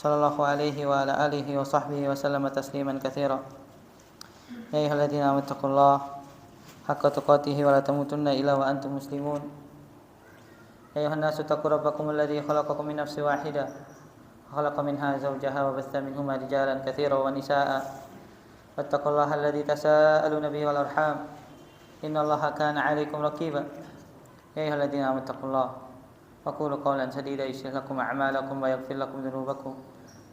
sallallahu alaihi wa ala alihi wa sahbihi wa sallama tasliman katsira. Ya ayyuhalladzina amanu taqullaha haqqa tuqatih wa la tamutunna illa wa antum muslimun. Ya ayyuhan nasu taqu rabbakum alladzi khalaqakum min nafsin wahidah wa khalaqa minha zawjaha wa batha minhuma rijalan katsiran wa nisaa'a. Wattaqullaha alladzi tasaaluna bihi wal arham. Innallaha kana 'alaikum raqiba. Ya ayyuhalladzina amanu taqullaha وقولوا قولا سديدا يصلح لكم أعمالكم ويغفر لكم ذنوبكم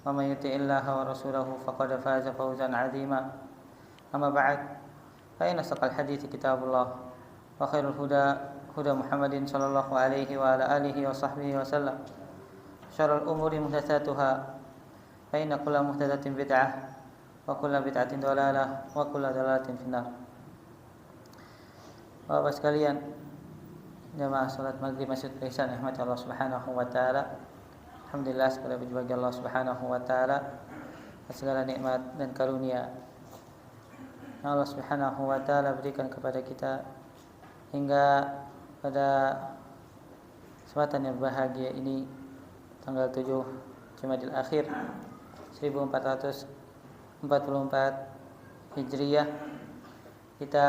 ومن يطع الله ورسوله فقد فاز فوزا عظيما أما بعد فإن أصدق الحديث كتاب الله وخير الهدى هدى محمد صلى الله عليه وعلى آله وصحبه وسلم شر الأمور محدثاتها فإن كل محدثة بدعة وكل بدعة ضلالة وكل ضلالة في النار. Bapak sekalian, jamaah salat maghrib Masjid Ihsan rahmat Allah Subhanahu wa taala. Alhamdulillah, segala puji bagi Allah Subhanahu wa taala atas segala nikmat dan karunia yang Allah Subhanahu wa taala berikan kepada kita hingga pada kesempatan yang bahagia ini, tanggal 7 Jumadil Akhir 1444 Hijriyah, kita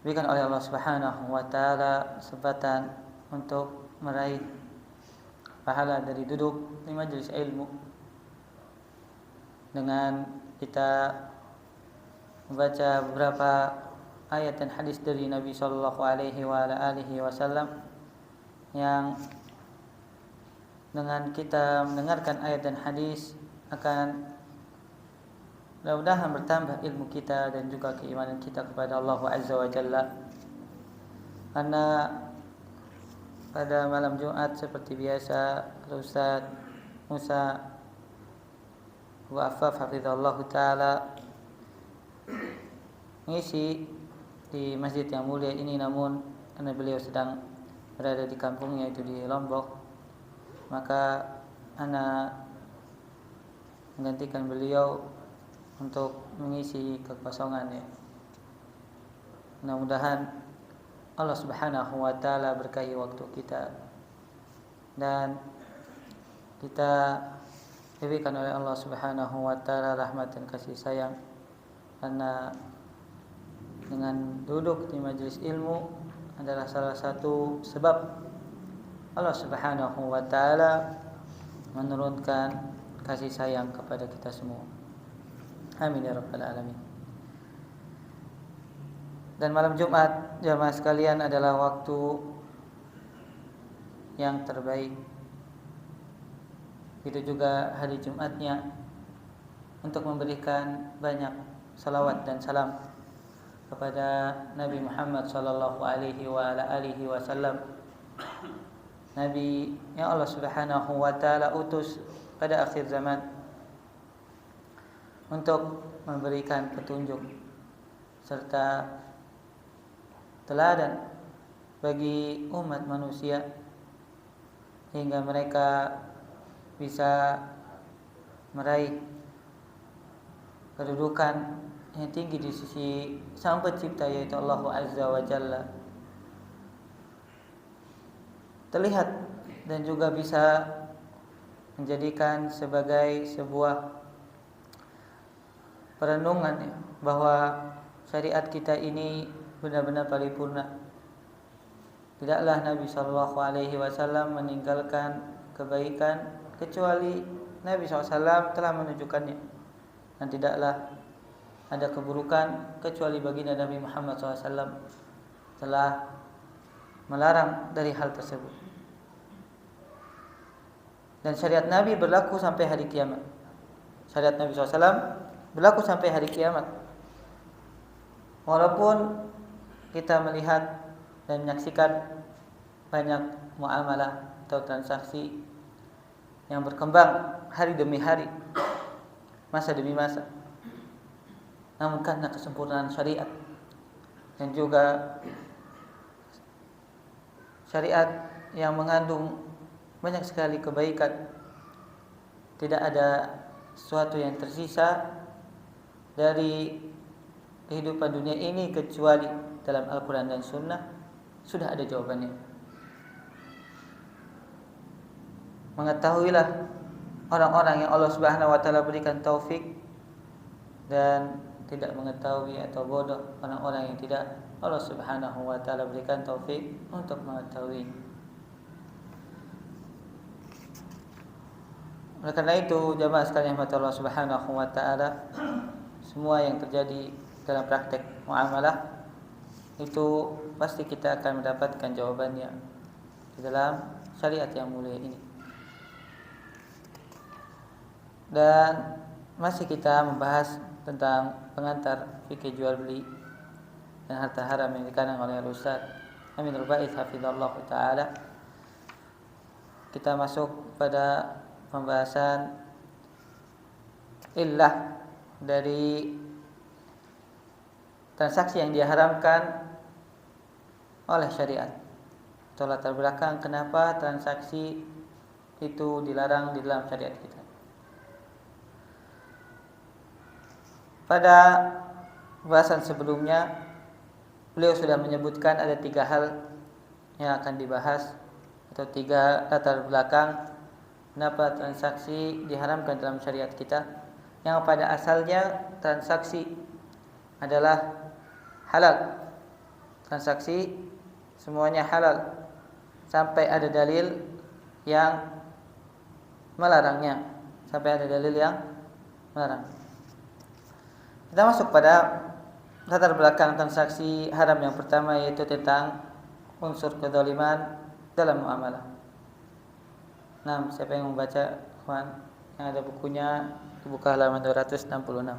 diberikan oleh Allah Subhanahu wa taala kesempatan untuk meraih pahala dari duduk di majelis ilmu dengan kita membaca beberapa ayat dan hadis dari Nabi sallallahu alaihi wa ala alihi wasallam, yang dengan kita mendengarkan ayat dan hadis akan mudah-mudahan bertambah ilmu kita dan juga keimanan kita kepada Allah Azza wa Jalla. Karena pada malam Jumat seperti biasa, Ustaz Musa wa Affaf hafizallahu taala mengisi di masjid yang mulia ini, namun karena beliau sedang berada di kampungnya, yaitu di Lombok, maka ana menggantikan beliau untuk mengisi kekosongannya. Mudah-mudahan Allah Subhanahu wa taala berkahi waktu kita dan kita diberikan oleh Allah Subhanahu wa taala rahmat dan kasih sayang, karena dengan duduk di majelis ilmu adalah salah satu sebab Allah Subhanahu wa taala menurunkan kasih sayang kepada kita semua. Amin ya rabbal alamin. Dan malam Jumat, jamaah sekalian, adalah waktu yang terbaik. Itu juga hari Jumatnya untuk memberikan banyak salawat dan salam kepada Nabi Muhammad sallallahu alaihi wa ala alihi wasallam, Nabi yang Allah Subhanahu wa taala utus pada akhir zaman untuk memberikan petunjuk serta teladan bagi umat manusia hingga mereka bisa meraih kedudukan yang tinggi di sisi Sang Pencipta, yaitu Allah Azza wa Jalla. Terlihat dan juga bisa menjadikan sebagai sebuah perenungan bahwa syariat kita ini benar-benar paripurna. Tidaklah Nabi sallallahu alaihi wasallam meninggalkan kebaikan kecuali Nabi SAW telah menunjukkannya, dan tidaklah ada keburukan kecuali baginda Nabi Muhammad SAW telah melarang dari hal tersebut. Dan syariat Nabi berlaku sampai hari kiamat. Syariat Nabi SAW berlaku sampai hari kiamat. Walaupun kita melihat dan menyaksikan banyak muamalah atau transaksi yang berkembang hari demi hari, masa demi masa, namun karena kesempurnaan syariat dan juga syariat yang mengandung banyak sekali kebaikan, tidak ada sesuatu yang tersisa dari kehidupan dunia ini kecuali dalam Al-Quran dan Sunnah sudah ada jawabannya. Mengetahuilah orang-orang yang Allah Subhanahu wa taala berikan taufik, dan tidak mengetahui atau bodoh orang-orang yang tidak Allah Subhanahu wa taala berikan taufik untuk mengetahui. Oleh karena itu, jamaah sekalian rahmat Allah Subhanahu wa taala, semua yang terjadi dalam praktek muamalah itu pasti kita akan mendapatkan jawabannya di dalam syariat yang mulia ini. Dan masih kita membahas tentang pengantar fikih jual beli dan harta haram yang dikarang oleh Ustaz Aminul Ba'its hafizallahu taala. Kita masuk pada pembahasan illah dari transaksi yang diharamkan oleh syariat, atau latar belakang kenapa transaksi itu dilarang di dalam syariat kita. Pada bahasan sebelumnya, beliau sudah menyebutkan ada 3 hal yang akan dibahas, atau 3 latar belakang kenapa transaksi diharamkan dalam syariat kita. Yang pada asalnya transaksi adalah halal, transaksi semuanya halal sampai ada dalil yang melarangnya, Kita masuk pada latar belakang transaksi haram yang pertama, yaitu tentang unsur kezaliman dalam muamalah. Nah, siapa yang membaca, Juan? Yang ada bukunya dibuka halaman 266.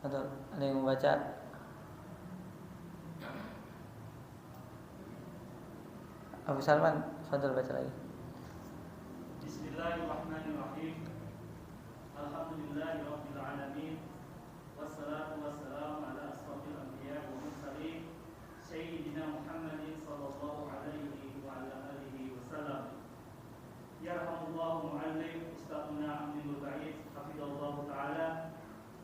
Ada yang membaca? Abu Salman, fadhil baca lagi. Bismillahirrahmanirrahim. Alhamdulillahirabbil alamin. Wassalatu wassalamu ala asrofil anbiya wa mursalin sayyidina Muhammadin sallallahu alaihi wa ala alihi wasallam. Yarhamullahu muallim Ustadzuna Aminul Ba'its hafizallahu taala.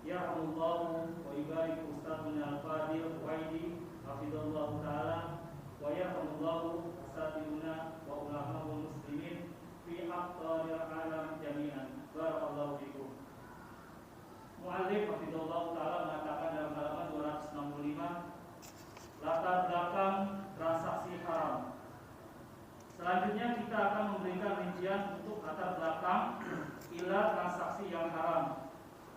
Yarhamullahu wa yubarik Ustadzuna Al-Fadil Waidi hafizallahu taala. Wa yarhamullahu asatiduna wa ulama'ul muslimin fi aqtaril alam jami'an. Barakallahu fikum. Mu'allif hafizallahu ta'ala mengatakan dalam halaman 265, latar belakang transaksi haram. Selanjutnya kita akan memberikan rincian untuk latar belakang ilah transaksi yang haram.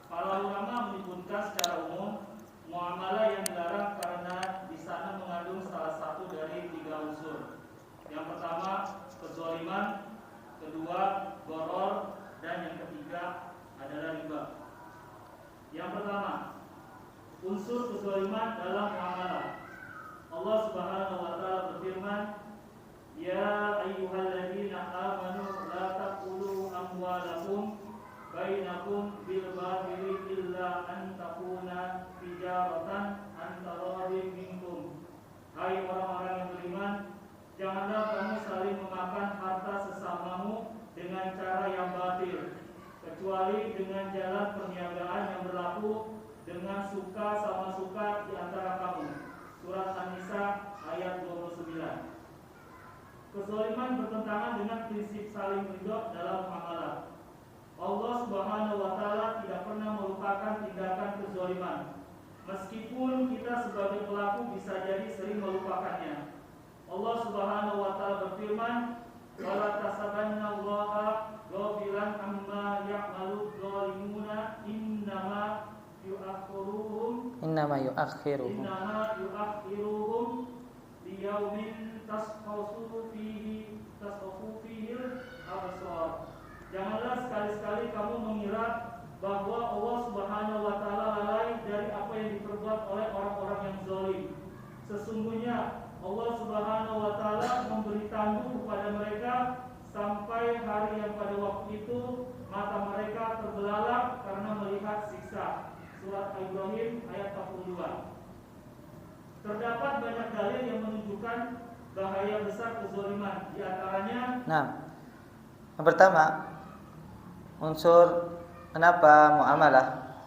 Para ulama menyebutkan secara umum muamalah yang dilarang karena di sana mengandung salah satu dari 3 unsur. Yang pertama kezaliman, kedua gharar, dan yang ketiga adalah riba. Yang pertama, unsur kezaliman dalam muamalah. Allah Subhanahu wa taala berfirman, "Ya ayyuhalladzina amanu la taqulu amwalakum bainakum bil batili illa an takuna tijaratan an taradin minkum." Hai orang-orang yang beriman, janganlah kamu saling memakan harta sesamamu dengan cara yang batil, kecuali dengan jalan perniagaan yang berlaku dengan suka sama suka di antara kamu. Surat An-Nisa ayat 29. Kezaliman bertentangan dengan prinsip saling ridho dalam muamalah. Allah Subhanahu wa taala tidak pernah melupakan tindakan kezaliman. Meskipun kita sebagai pelaku bisa jadi sering melupakannya. Allah Subhanahu wa taala berfirman, "Wala tasabannallaha ghafilan amma ya'malu dhalimuna innama yu'akhiruhum liyaumin tasqasu fihi al-absar." Janganlah sekali-sekali kamu mengira bahwa Allah Subhanahu wa taala lalai dari apa yang diperbuat oleh orang-orang yang zalim. Sesungguhnya Allah Subhanahu wa taala memberi tangguh kepada mereka sampai hari yang pada waktu itu mata mereka terbelalak karena melihat siksa. Surat Ibrahim ayat 42. Terdapat banyak dalil yang menunjukkan bahaya besar kezaliman. Di antaranya, yang pertama, unsur kenapa muamalah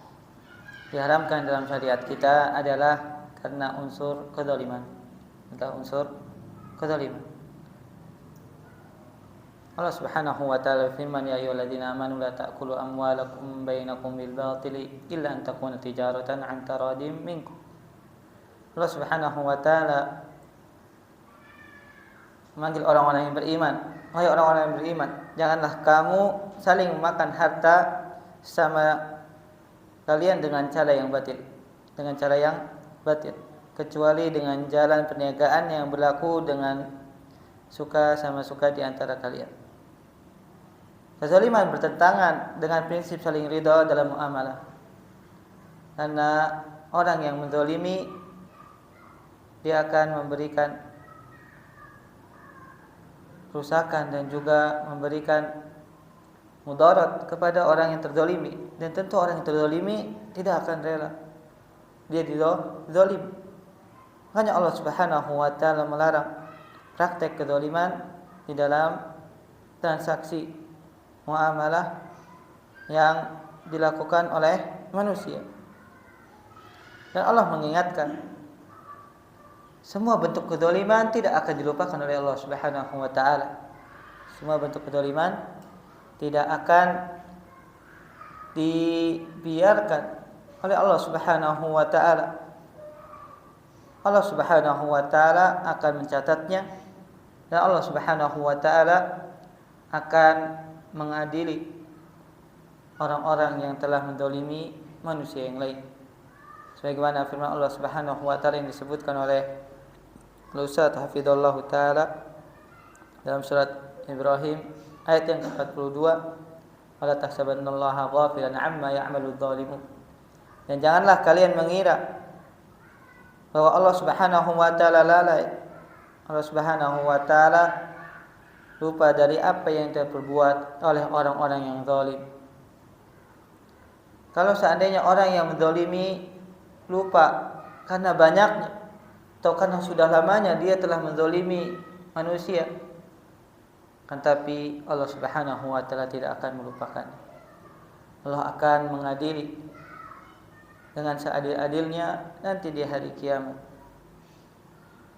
diharamkan dalam syariat kita adalah karena unsur kezaliman. Allah Subhanahu wa taala firman, ya ayyuhalladzina amanu la ta'kulu amwalakum bainakum bil batili illa an takuna tijaratan an taradim minkum. Allah Subhanahu wa taala memanggil orang-orang yang beriman, wahai orang-orang yang beriman, janganlah kamu saling memakan harta sama kalian dengan cara yang batil, kecuali dengan jalan perniagaan yang berlaku dengan suka sama suka di antara kalian. Kezaliman bertentangan dengan prinsip saling ridha dalam muamalah. Karena orang yang menzalimi, dia akan memberikan kerusakan dan juga memberikan mudarat kepada orang yang terzalimi, dan tentu orang yang terzalimi tidak akan rela dia dizalimi. Hanya Allah Subhanahu wa taala melarang praktek kezaliman di dalam transaksi muamalah yang dilakukan oleh manusia. Dan Allah mengingatkan, semua bentuk kezaliman tidak akan dilupakan oleh Allah Subhanahu wa taala. Semua bentuk kezaliman tidak akan dibiarkan oleh Allah Subhanahu wa taala. Allah Subhanahu wa taala akan mencatatnya, dan Allah Subhanahu wa taala akan mengadili orang-orang yang telah menzalimi manusia yang lain. Sebagaimana firman Allah Subhanahu wa taala yang disebutkan oleh Ustaz hafizallahu taala dalam surat Ibrahim ayat yang ke-42, wala tahsabannallaha ghafilan amma ya'malu dzalimun. Dan janganlah kalian mengira bahwa Allah Subhanahu wa taala lalai, Allah Subhanahu wa taala lupa dari apa yang diperbuat oleh orang-orang yang zalim. Kalau seandainya orang yang menzalimi lupa karena banyaknya atau karena sudah lamanya dia telah menzalimi manusia, kan tapi Allah Subhanahu wa taala tidak akan melupakan. Allah akan mengadili dengan seadil-adilnya nanti di hari kiamat.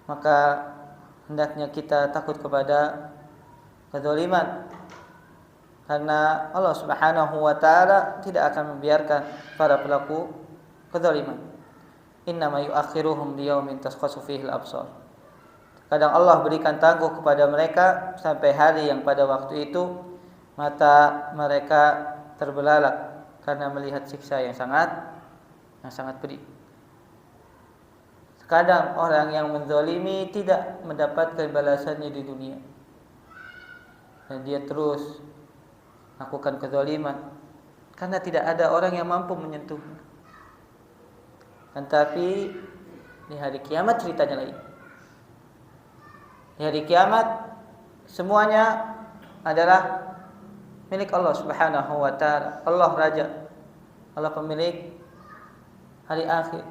Maka hendaknya kita takut kepada kezaliman, karena Allah Subhanahu wa taala tidak akan membiarkan para pelaku kezaliman. Innama yu'akhiruhum liyaumin tashkhasu fihi al-absar. Kadang Allah berikan tangguh kepada mereka sampai hari yang pada waktu itu mata mereka terbelalak karena melihat siksa yang sangat pedih. Kadang orang yang menzalimi tidak mendapatkan balasannya di dunia, dan dia terus melakukan kezaliman karena tidak ada orang yang mampu menyentuhnya. Tetapi di hari kiamat ceritanya lain. Di hari kiamat semuanya adalah milik Allah Subhanahu wa taala. Allah Raja, Allah pemilik hari akhir.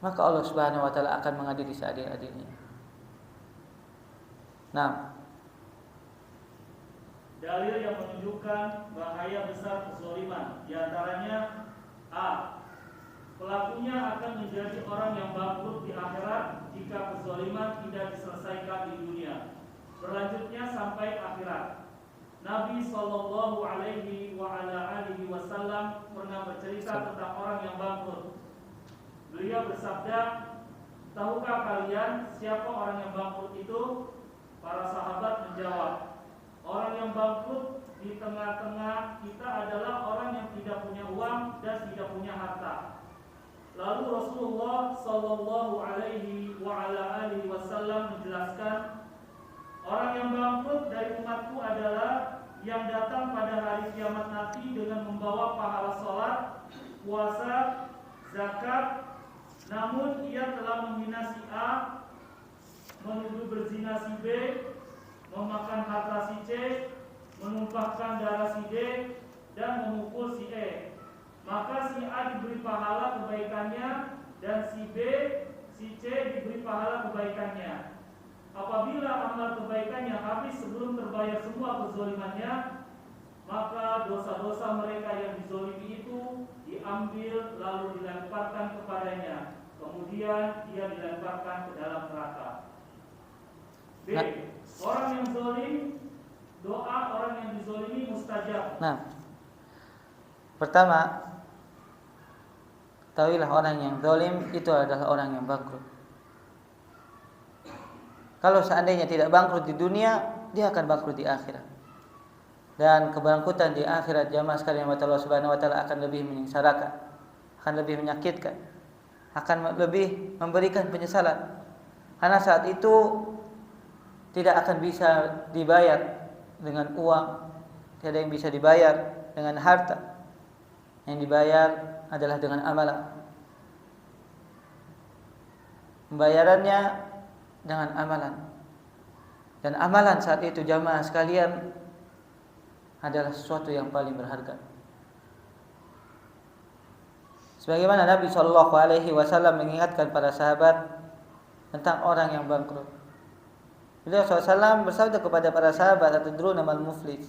Maka Allah Subhanahu wa taala akan mengadili seadil-adilnya. Nah, dalil yang menunjukkan bahaya besar kezaliman, di antaranya a. Pelakunya akan menjadi orang yang bangkrut di akhirat jika kezaliman tidak diselesaikan di dunia, berlanjutnya sampai akhirat. Nabi Shallallahu Alaihi Wasallam pernah bercerita tentang orang yang bangkrut. Beliau bersabda, tahukah kalian siapa orang yang bangkrut itu? Para sahabat menjawab, orang yang bangkrut di tengah-tengah kita adalah orang yang tidak punya uang dan tidak punya harta. Lalu Rasulullah Shallallahu Alaihi Wasallam menjelaskan, orang yang bangkrut dari umatku adalah yang datang pada hari kiamat nanti dengan membawa pahala sholat, puasa, zakat, namun ia telah menghina si A, menuduh berzina si B, memakan harta si C, menumpahkan darah si D, dan memukul si E. Maka si A diberi pahala kebaikannya dan si B, si C diberi pahala kebaikannya. Apabila amal kebaikannya habis sebelum terbayar semua kezalimannya, maka dosa-dosa mereka yang dizalimi itu diambil lalu dilemparkan kepadanya. Kemudian dia dilemparkan ke dalam neraka. B. Orang yang zalim Doa orang yang dizolimi mustajab. Nah, pertama, ketahuilah orang yang zalim itu adalah orang yang bangkrut. Kalau seandainya tidak bangkrut di dunia, dia akan bangkrut di akhirat. Dan kebangkrutan di akhirat jamaah sekalian Allah Subhanahu wa taala akan lebih menyengsarakan, akan lebih menyakitkan, akan lebih memberikan penyesalan. Karena saat itu tidak akan bisa dibayar dengan uang, tidak yang bisa dibayar dengan harta. Yang dibayar adalah dengan amalan. Pembayarannya dengan amalan. Dan amalan saat itu jamaah sekalian adalah sesuatu yang paling berharga. Sebagaimana Nabi Shallallahu Alaihi Wasallam mengingatkan para sahabat tentang orang yang bangkrut. Beliau SAW bersabda kepada para sahabat, "Atadruna mal muflis?"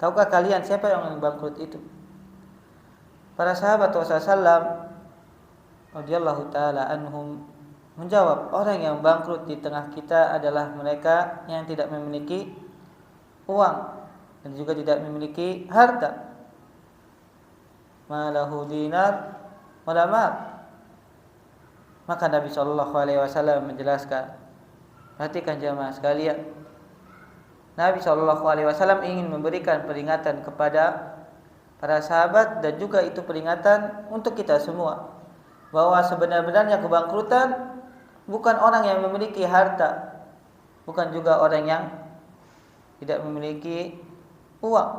Tahukah kalian siapa yang bangkrut itu? Para sahabat Rasulullah radhiyallahu taala anhum menjawab, orang yang bangkrut di tengah kita adalah mereka yang tidak memiliki uang dan juga tidak memiliki harta. Malahu dinar wala mal. Maka Nabi sallallahu alaihi wasallam menjelaskan, perhatikan jamaah sekalian. Nabi sallallahu alaihi wasallam ingin memberikan peringatan kepada para sahabat dan juga itu peringatan untuk kita semua bahwa sebenarnya kebangkrutan bukan orang yang memiliki harta, bukan juga orang yang tidak memiliki uang.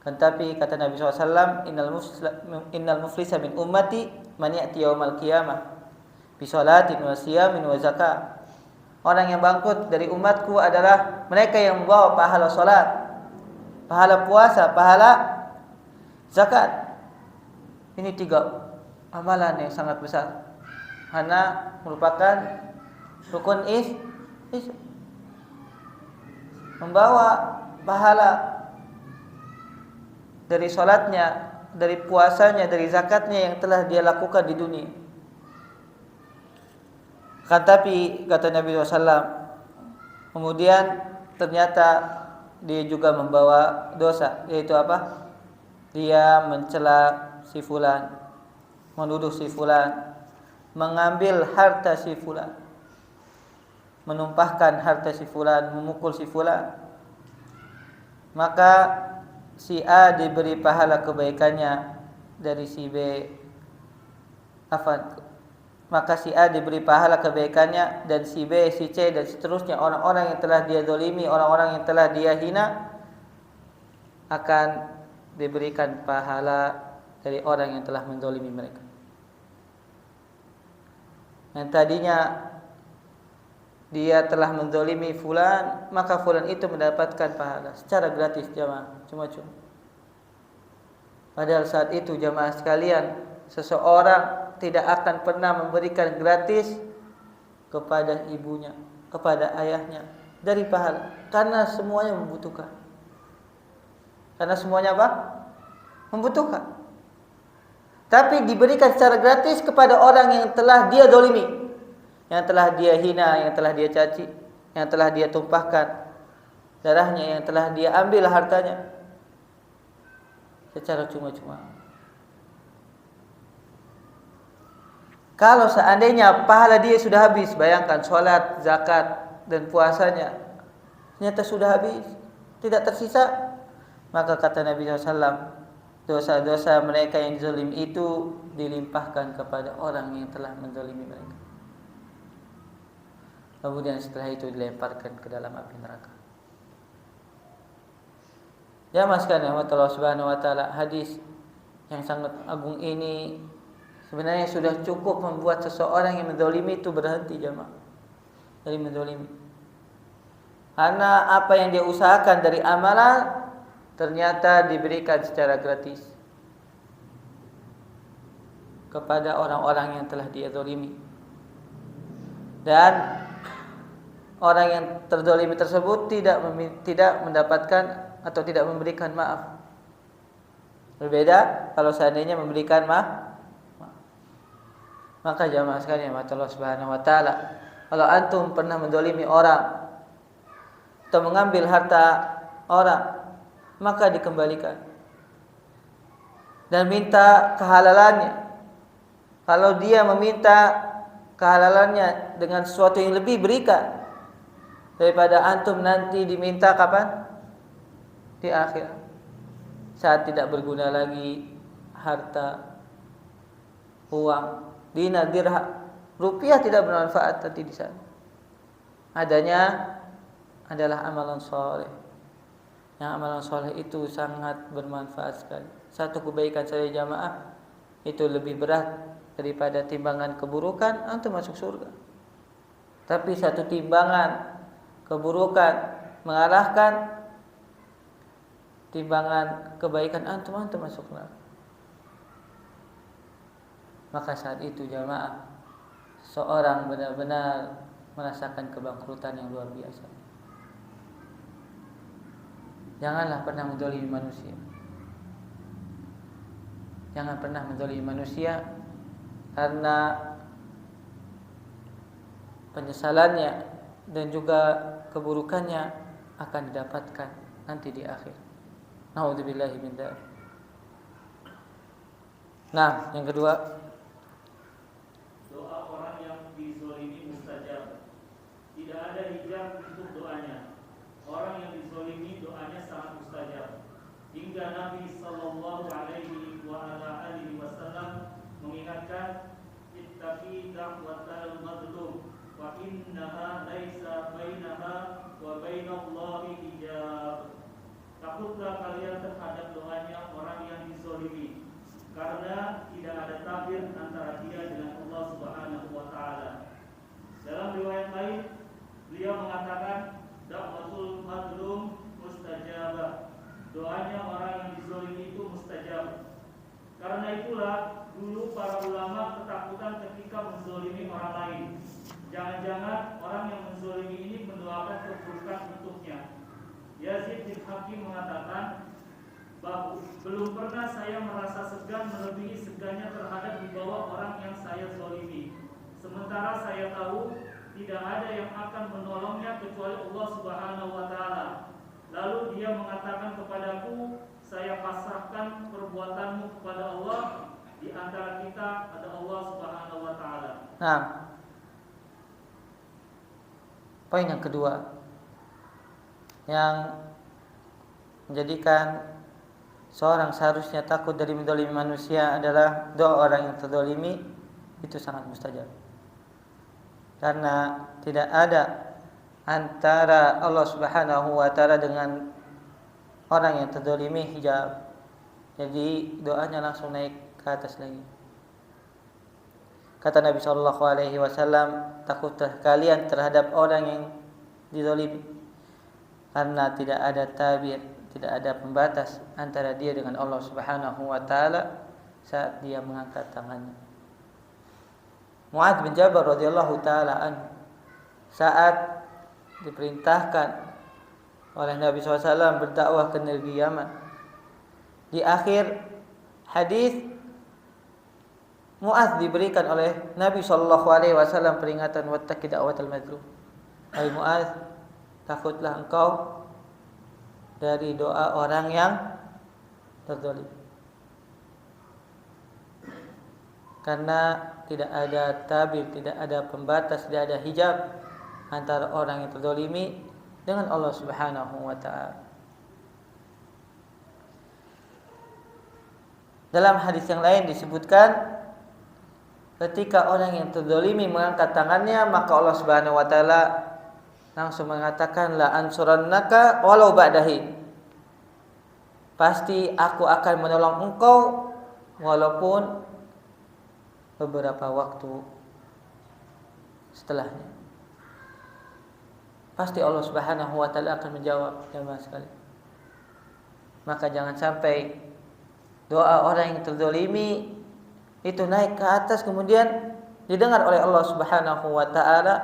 Kan tapi kata Nabi SAW, innal muflisa min ummati man ya'ti yaumal qiyamah bi sholatin wa siyamin wa zakah. Orang yang bangkrut dari umatku adalah mereka yang membawa pahala salat, pahala puasa, pahala zakat. Ini 3 amalan yang sangat besar. Karena merupakan rukun membawa pahala dari salatnya, dari puasanya, dari zakatnya yang telah dia lakukan di dunia. Kan tapi kata Nabi SAW, kemudian ternyata dia juga membawa dosa, yaitu apa? Dia mencela si fulan, menuduh si fulan, mengambil harta si fulan, menumpahkan harta si fulan, memukul si fulan. Maka si A diberi pahala kebaikannya dari si B. Maka si A diberi pahala kebaikannya dan si B, si C dan seterusnya, orang-orang yang telah dia zalimi, orang-orang yang telah dia hina akan diberikan pahala dari orang yang telah menzalimi mereka. Yang tadinya dia telah menzalimi fulan, maka fulan itu mendapatkan pahala secara gratis jamaah, cuma-cuma. Padahal saat itu jamaah sekalian, seseorang tidak akan pernah memberikan gratis kepada ibunya, kepada ayahnya dari pahala, karena semuanya membutuhkan. Karena semuanya apa? Membutuhkan. Tapi diberikan secara gratis kepada orang yang telah dia zalimi, yang telah dia hina, yang telah dia caci, yang telah dia tumpahkan darahnya, yang telah dia ambil hartanya secara cuma-cuma. Kalau seandainya pahala dia sudah habis, bayangkan sholat, zakat, dan puasanya ternyata sudah habis, tidak tersisa, maka kata Nabi SAW, dosa-dosa mereka yang zalim itu dilimpahkan kepada orang yang telah menzalimi mereka. Kemudian setelah itu dilemparkan ke dalam api neraka. Ya sekalian, Allah Subhanahu wa taala, hadis yang sangat agung ini sebenarnya sudah cukup membuat seseorang yang menzalimi itu berhenti jemaah dari menzalimi. Karena apa yang dia usahakan dari amalan ternyata diberikan secara gratis kepada orang-orang yang telah dia zalimi. Dan orang yang terzalimi tersebut tidak mendapatkan atau tidak memberikan maaf. Berbeda kalau seandainya memberikan maaf. Maka jamaah sekalian Allah Subhanahu wa taala, kalau antum pernah menzalimi orang, atau mengambil harta orang, maka dikembalikan dan minta kehalalannya. Kalau dia meminta kehalalannya dengan sesuatu yang lebih, berikan, daripada antum nanti diminta kapan? Di akhir, saat tidak berguna lagi harta, uang, dinar, dirham, rupiah tidak bermanfaat nanti di sana. Adanya adalah amalan soleh. Yang amalan soleh itu sangat bermanfaat sekali. Satu kebaikan saja jamaah itu lebih berat daripada timbangan keburukan, antum masuk surga. Tapi satu timbangan keburukan mengalahkan timbangan kebaikan antum masuk neraka. Maka saat itu jamaah, seorang benar-benar merasakan kebangkrutan yang luar biasa. Janganlah pernah menzalimi manusia. Jangan pernah menzalimi manusia, karena penyesalannya dan juga keburukannya akan didapatkan nanti di akhir. Nauzubillahi min dzalik. Nah, yang kedua, doa orang yang dizalimi mustajab. Tidak ada hijab untuk doanya. Orang yang dizalimi doanya sangat mustajab. Hingga Nabi sallallahu alaihi wasallam mengingatkan, ittaqi da'watal mazlum wa innaha laisa bainaha wa bainallahi hijab. Takutlah kalian terhadap doanya orang yang dizalimi, karena tidak ada tabir antara dia dengan Allah Subhanahu wa taala. Dalam riwayat lain, beliau mengatakan, da'watul mazlum mustajabah. Doanya orang yang dizalimi itu mustajab. Karena itulah dulu para ulama ketakutan ketika menzalimi orang lain. Jangan-jangan orang yang menzalimi ini mendoakan keburukan untuknya. Yazid bin Hakim mengatakan, belum pernah saya merasa segan melebihi segannya terhadap dibawa orang yang saya zalimi. Sementara saya tahu tidak ada yang akan menolongnya kecuali Allah Subhanahu wa taala. Lalu dia mengatakan kepadaku, saya pasrahkan perbuatanmu kepada Allah. Di antara kita ada Allah Subhanahu wa taala. Nah, poin yang kedua yang menjadikan seorang seharusnya takut dari menzalimi manusia adalah doa orang yang terzalimi itu sangat mustajab. Karena tidak ada antara Allah Subhanahu wa taala dengan orang yang terzalimi hijab. Jadi doanya langsung naik ke atas lagi. Kata Nabi sallallahu alaihi wasallam, takutlah kalian terhadap orang yang dizalimi, karena tidak ada tabir, tidak ada pembatas antara dia dengan Allah Subhanahu wa taala saat dia mengangkat tangannya. Mu'adz bin Jabal radhiyallahu taala anhu saat diperintahkan oleh Nabi SAW berdakwah ke negeri Yaman, di akhir hadis Mu'adz diberikan oleh Nabi sallallahu alaihi wasallam peringatan, wattaqi da'watal mazlum. Hai Mu'adz, takutlah engkau dari doa orang yang terzalim. Karena tidak ada tabir, tidak ada pembatas, tidak ada hijab antara orang yang terzalimi dengan Allah Subhanahu wa taala. Dalam hadis yang lain disebutkan, ketika orang yang terzalimi mengangkat tangannya, maka Allah Subhanahu wa taala langsung mengatakan, la ansurannaka walau ba'dahi. Pasti aku akan menolong engkau walaupun beberapa waktu setelahnya. Pasti Allah Subhanahu wa taala akan menjawab, jemaah sekalian. Maka jangan sampai doa orang yang terzalimi itu naik ke atas kemudian didengar oleh Allah Subhanahu wa taala,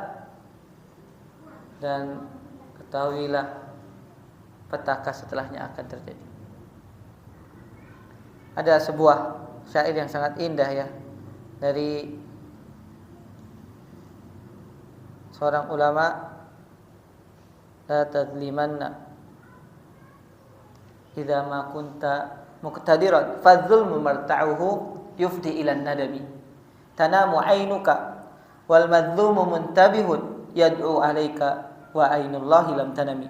dan ketahuilah petaka setelahnya akan terjadi. Ada sebuah syair yang sangat indah ya dari seorang ulama la tadlimanna idza ma kunta muqtadiran fadzulmu marta'uhu yufdi ila nadami tanamu ainuka wal madzumu muntabihun yad'u alaika wa ainullahi lam tanami.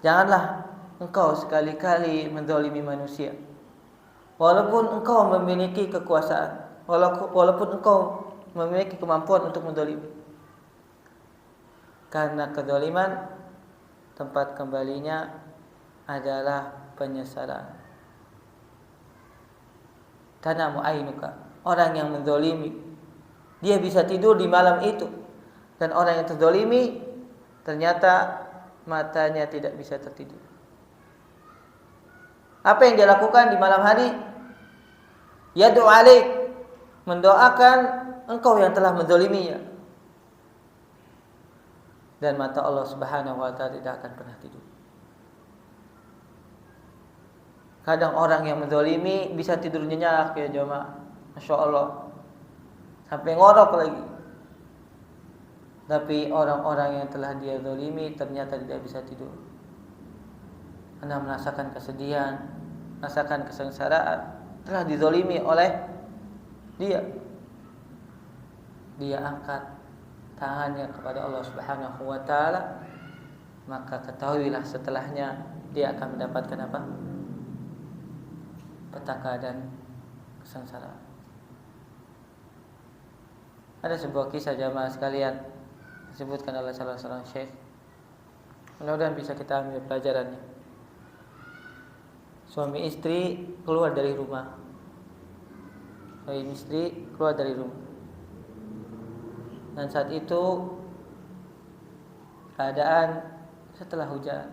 Janganlah engkau sekali-kali menzalimi manusia walaupun engkau memiliki kekuasaan, walaupun engkau memiliki kemampuan untuk menzalimi, karena kezaliman tempat kembalinya adalah penyesalan. Tanamu ainuka, orang yang menzalimi dia bisa tidur di malam itu, dan orang yang terzalimi ternyata matanya tidak bisa tertidur. Apa yang dia lakukan di malam hari? Yad'u alaik, mendoakan engkau yang telah menzaliminya. Dan mata Allah Subhanahu wa taala tidak akan pernah tidur. Kadang orang yang menzalimi bisa tidur nyenyak ya jemaah, Masya Allah, sampai ngorok lagi. Tapi orang-orang yang telah dia zalimi ternyata tidak bisa tidur. Anda merasakan kesedihan, merasakan kesengsaraan, telah dizalimi oleh dia. Dia angkat tangannya kepada Allah Subhanahu wa taala, maka ketahuilah setelahnya dia akan mendapatkan apa? Petaka dan kesengsaraan. Ada sebuah kisah jamaah sekalian disebutkan oleh salah seorang syekh. Mudah-mudahan bisa kita ambil pelajarannya. Suami istri keluar dari rumah. Suami istri keluar dari rumah. Dan saat itu keadaan setelah hujan.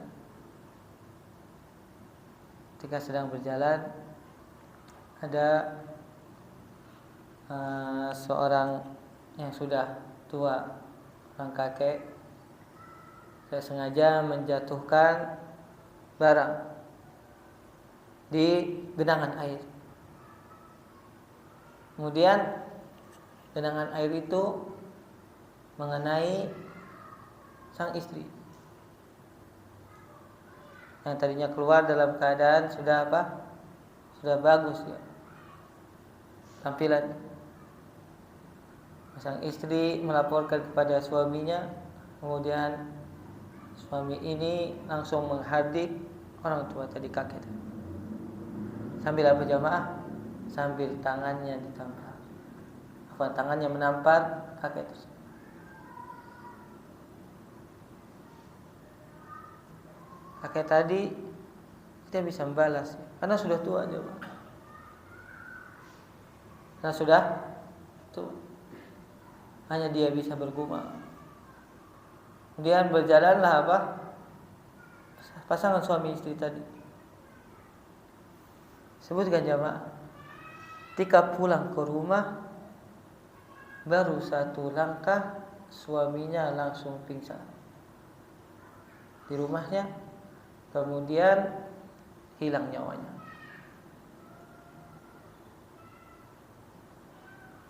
Ketika sedang berjalan, ada seorang yang sudah tua, orang kakek, saya sengaja menjatuhkan barang di genangan air. Kemudian genangan air itu mengenai sang istri yang tadinya keluar dalam keadaan sudah apa? Sudah bagus ya tampilan. Sang istri melaporkan kepada suaminya, kemudian suami ini langsung menghardik orang tua tadi, kakek. Sambil apa jamaah? Sambil tangannya ditampar. Tangannya menampar kakek tersebut. Kakek tadi tidak bisa membalas karena sudah tua jamaah. Karena sudah tua. Hanya dia bisa bergumam. Kemudian berjalanlah apa? Pasangan suami istri tadi. Sebutkan jamaah, ketika pulang ke rumah, baru satu langkah suaminya langsung pingsan di rumahnya, kemudian hilang nyawanya.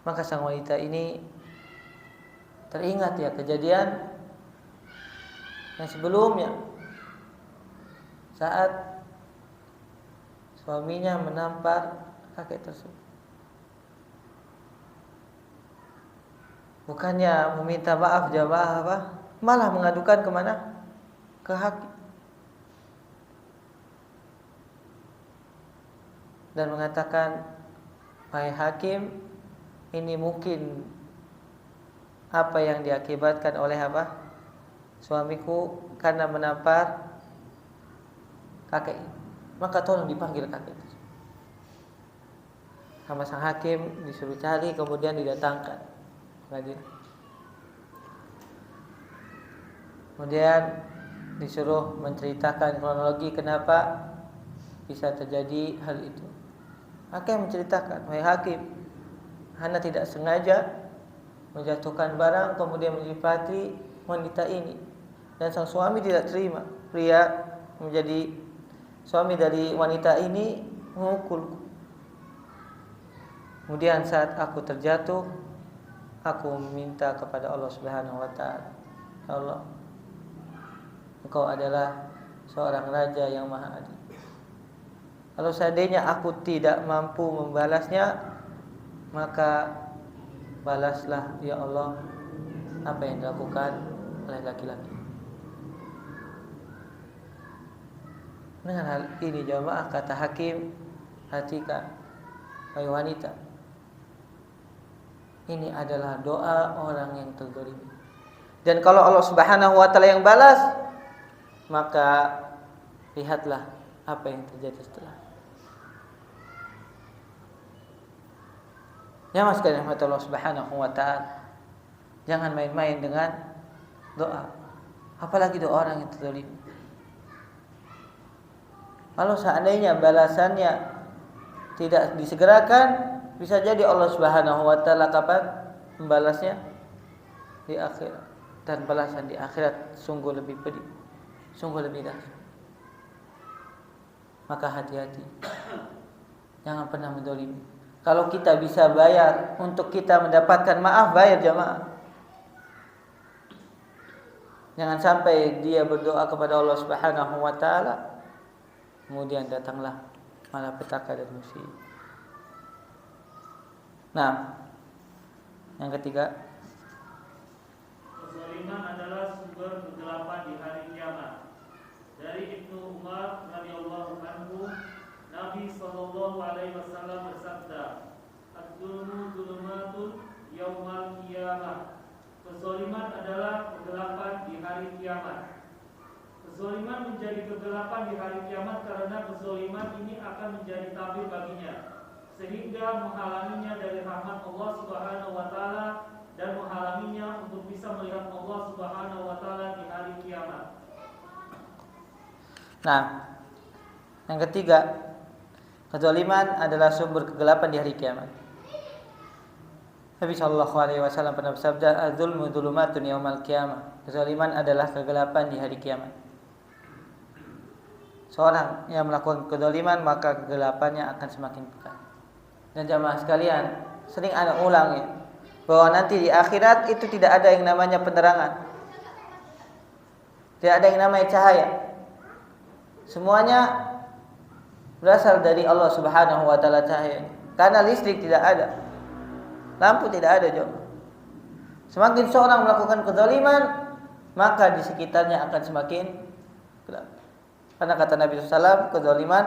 Maka sang wanita ini teringat ya kejadian yang sebelumnya saat suaminya menampar kakek tersebut. Bukannya meminta maaf jamaah apa? Malah mengadukan kemana? Ke hakim. Dan mengatakan, "Wahai hakim, ini mungkin apa yang diakibatkan oleh apa? Suamiku karena menampar kakek. Maka tolong dipanggil kakek." Sama sang hakim disuruh cari, kemudian didatangkan. Kemudian disuruh menceritakan kronologi kenapa bisa terjadi hal itu. Hakim menceritakan, "Wahai hakim, Hana tidak sengaja menjatuhkan barang kemudian menyipati wanita ini, dan sang suami tidak terima. Pria menjadi suami dari wanita ini mengukulku. Kemudian saat aku terjatuh, aku meminta kepada Allah Subhanahu wa taala, ya Allah, Engkau adalah seorang raja yang maha adil. Kalau seandainya aku tidak mampu membalasnya, maka balaslah ya Allah apa yang dilakukan oleh laki-laki. Dengan hal ini jamaah, kata hakim, perhatikan wahai wanita, ini adalah doa orang yang terzalimi. Dan kalau Allah Subhanahu wa taala yang balas, maka lihatlah apa yang terjadi setelah. Ya mas sekalian Allah Subhanahu wa taala, jangan main-main dengan doa, apalagi doa orang yang terzalimi. Kalau seandainya balasannya tidak disegerakan, bisa jadi Allah Subhanahu wa taala kapan membalasnya? Di akhirat. Dan balasan di akhirat sungguh lebih pedih, sungguh lebih dahsyat. Maka hati-hati, jangan pernah menzalimi. Kalau kita bisa bayar untuk kita mendapatkan maaf, bayar jamaah. Jangan sampai dia berdoa kepada Allah Subhanahu wa taala, kemudian datanglah malapetaka dan musibah. Nah, yang ketiga, kezaliman adalah sumber kegelapan di hari kiamat. Dari Ibnu Umar radhiyallahu anhu, Nabi sallallahu alaihi wasallam bersabda, "Ad-dzulmu dzulumatun yaumal qiyamah." Kezaliman adalah kegelapan di hari kiamat. Kezaliman menjadi kegelapan di hari kiamat karena kezaliman ini akan menjadi tabir baginya, sehingga menghalanginya dari rahmat Allah Subhanahu wa taala dan menghalanginya untuk bisa melihat Allah Subhanahu wa taala di hari kiamat. Nah, yang ketiga, kezaliman adalah sumber kegelapan di hari kiamat. Nabi sallallahu alaihi wasallam pernah bersabda, "Adzulmu dzulumatun yaumal qiyamah." Kezaliman adalah kegelapan di hari kiamat. Seorang yang melakukan kezaliman, maka kegelapannya akan semakin pekat. Dan jamaah sekalian, sering ana ulang ya, bahwa nanti di akhirat itu tidak ada yang namanya penerangan. Tidak ada yang namanya cahaya. Semuanya berasal dari Allah Subhanahu wa taala cahaya. Karena listrik tidak ada, lampu tidak ada jemaah. Semakin seorang melakukan kezaliman, maka di sekitarnya akan semakin gelap. Karena kata Nabi SAW, kezaliman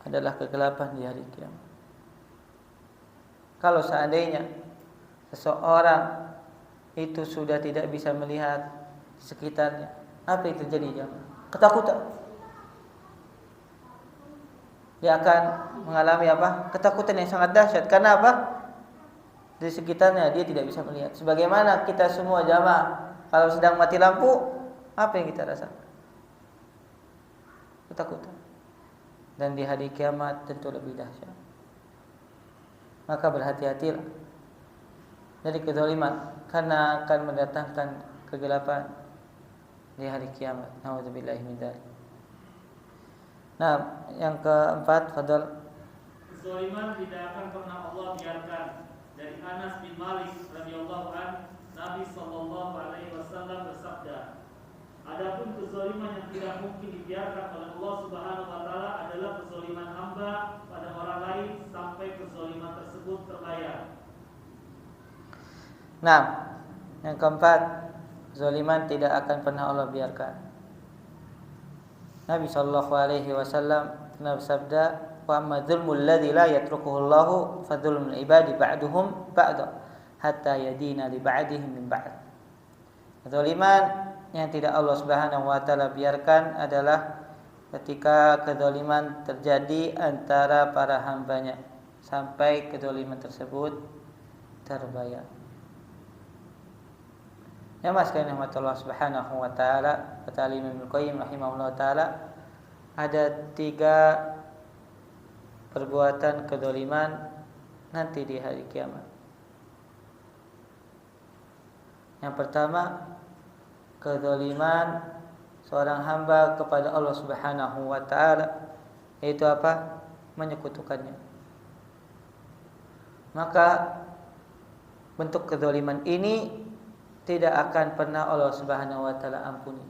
adalah kegelapan di hari kiamat. Kalau seandainya seseorang itu sudah tidak bisa melihat sekitarnya, apa yang terjadi jemaah? Ketakutan. Dia akan mengalami apa? Ketakutan yang sangat dahsyat. Karena apa? Di sekitarnya dia tidak bisa melihat. Sebagaimana kita semua jamaah, kalau sedang mati lampu, apa yang kita rasakan? Ketakutan. Dan di hari kiamat tentu lebih dahsyat. Maka berhati-hatilah dari kezaliman, karena akan mendatangkan kegelapan di hari kiamat. Nauzubillahi min dzalik. Nah, yang keempat, fadal. Kezaliman tidak akan pernah Allah biarkan. Dari Anas bin Malik radhiyallahu an, Nabi sallallahu alaihi wasallam bersabda, "Adapun kezaliman yang tidak mungkin dibiarkan oleh Allah Subhanahu wa taala adalah kezaliman hamba pada orang lain sampai kezaliman tersebut terbayar." Nah, yang keempat, kezaliman tidak akan pernah Allah biarkan. Nabi sallallahu alaihi wasallam pernah bersabda, "Wa amma dzulmul ladzi la yatrukuhu Allahu fa dzulmul ibadi ba'duhum ba'da hatta yadina li ba'dihim min ba'd." Kezaliman yang tidak Allah Subhanahu wa taala biarkan adalah ketika kezaliman terjadi antara para hambanya sampai kezaliman tersebut terbayar. Ya mas kalian Allah Subhanahu wa taala, kata Imam Ibnu Qayyim rahimahullah taala, ada 3 perbuatan kezaliman nanti di hari kiamat. Yang pertama, kezaliman seorang hamba kepada Allah Subhanahu wa taala, yaitu apa? Menyekutukannya. Maka bentuk kezaliman ini tidak akan pernah Allah Subhanahu wa taala ampuni.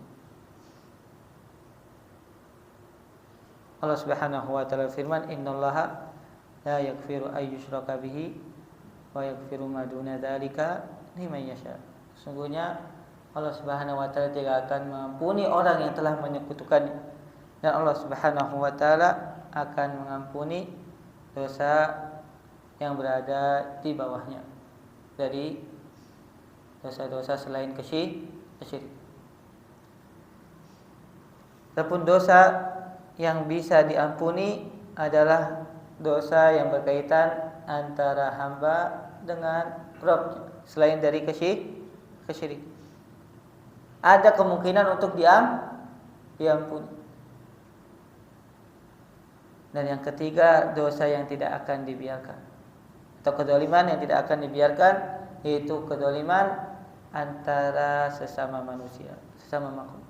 Allah Subhanahu wa taala firman, "Innallaha la yaghfiru ay yushraka bihi wa yaghfiru ma duna dzalika liman yasha." Sungguhnya Allah Subhanahu wa taala tidak akan mengampuni orang yang telah menyekutukannya, dan Allah Subhanahu wa taala akan mengampuni dosa yang berada di bawahnya dari dosa-dosa selain kesyirikan. Adapun dosa yang bisa diampuni adalah dosa yang berkaitan antara hamba dengan Rabb selain dari kesyirikan. Ada kemungkinan untuk diampuni. Dan yang ketiga, dosa yang tidak akan dibiarkan, atau kedzaliman yang tidak akan dibiarkan, yaitu kedzaliman antara sesama manusia, sesama makhluk.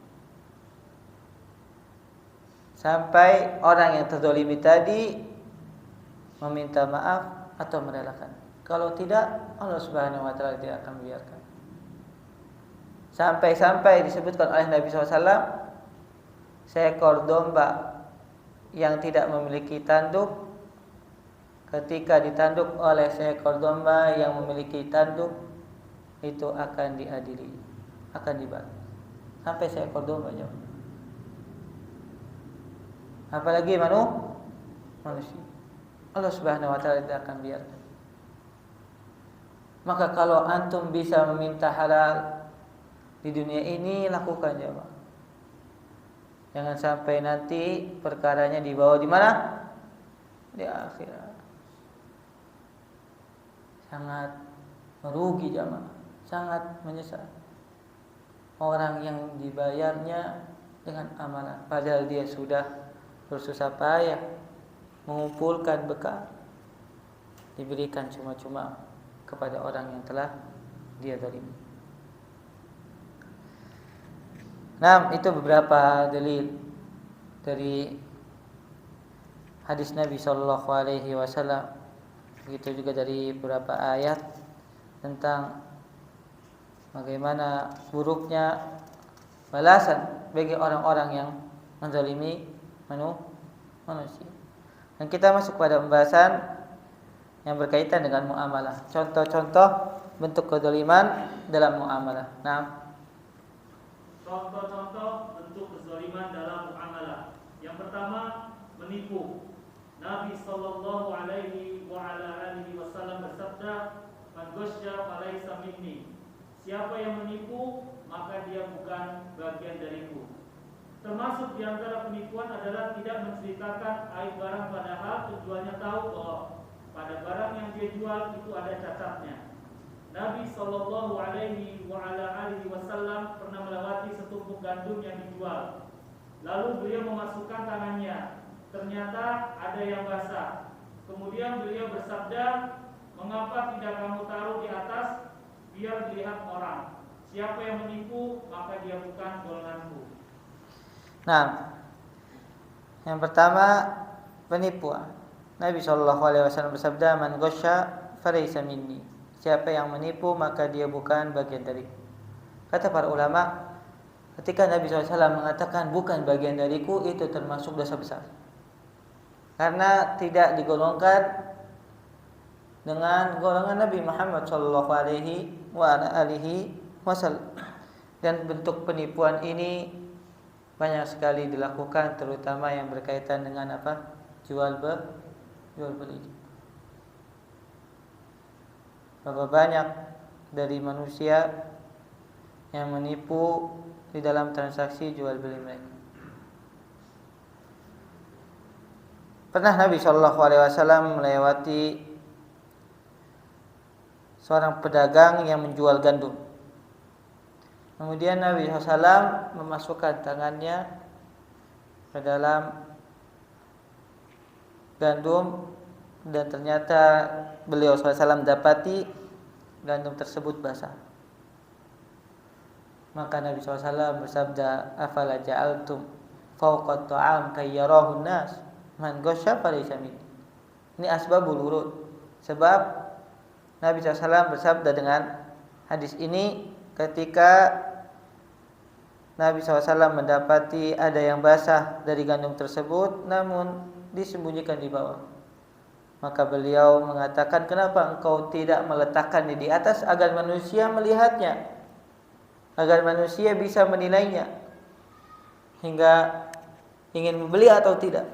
Sampai orang yang terzalimi tadi meminta maaf atau merelakan. Kalau tidak, Allah Subhanahu wa taala tidak akan membiarkan. Sampai-sampai disebutkan oleh Nabi SAW, seekor domba yang tidak memiliki tanduk, ketika ditanduk oleh seekor domba yang memiliki tanduk, itu akan diadili, akan dibalas. Sampai seekor domba jauh. Apalagi manusia. Allah Subhanahu wa taala tidak akan biarkan. Maka kalau antum bisa meminta halal di dunia ini, lakukan jemaah. Jangan sampai nanti perkaranya dibawa di mana? Di akhirat. Sangat merugi jemaah, sangat menyesal. Orang yang dibayarnya dengan amalan, padahal dia sudah bersusah payah mengumpulkan bekal, diberikan cuma-cuma kepada orang yang telah dia zalimi. Nah, itu beberapa dalil dari hadis Nabi Shallallahu Alaihi Wasallam. Begitu juga dari beberapa ayat tentang bagaimana buruknya balasan bagi orang-orang yang menzalimi manusia. Dan kita masuk pada pembahasan yang berkaitan dengan muamalah. Contoh-contoh bentuk kezaliman dalam muamalah. Nah, contoh-contoh bentuk kezaliman dalam muamalah. Yang pertama, menipu. Nabi sallallahu alaihi wa ala alihi wasallam bersabda, "Man ghasya falaysa minni." Siapa yang menipu, maka dia bukan bagian dariku. Termasuk di antara penipuan adalah tidak menceritakan aib barang padahal penjualnya tahu bahwa pada barang yang dia jual itu ada cacatnya. Nabi sallallahu alaihi wa ala alihi wasallam pernah melewati setumpuk gandum yang dijual. Lalu beliau memasukkan tangannya. Ternyata ada yang basah. Kemudian beliau bersabda, "Mengapa tidak kamu taruh di atas biar dilihat orang? Siapa yang menipu, maka dia bukan golonganku." Nah, yang pertama penipuan. Nabi SAW bersabda, "Man ghasya falaysa minni." Siapa yang menipu maka dia bukan bagian dariku. Kata para ulama, ketika Nabi SAW mengatakan bukan bagian dariku, itu termasuk dosa besar, karena tidak digolongkan dengan golongan Nabi Muhammad SAW. Dan bentuk penipuan ini banyak sekali dilakukan, terutama yang berkaitan dengan apa? Jual beli. Berapa banyak dari manusia yang menipu di dalam transaksi jual beli mereka. Pernah Nabi SAW melewati seorang pedagang yang menjual gandum. Kemudian Nabi SAW memasukkan tangannya ke dalam gandum, dan ternyata beliau SAW dapati gandum tersebut basah. Maka Nabi SAW bersabda, "Afala ja'altum fawqa ta'am kayyarahu nas man ghasya falaysa minni." Ini asbabul wurud. Sebab Nabi SAW bersabda dengan hadis ini ketika Nabi SAW mendapati ada yang basah dari gandum tersebut, namun disembunyikan di bawah. Maka beliau mengatakan, kenapa engkau tidak meletakkannya di atas agar manusia melihatnya, agar manusia bisa menilainya hingga ingin membeli atau tidak.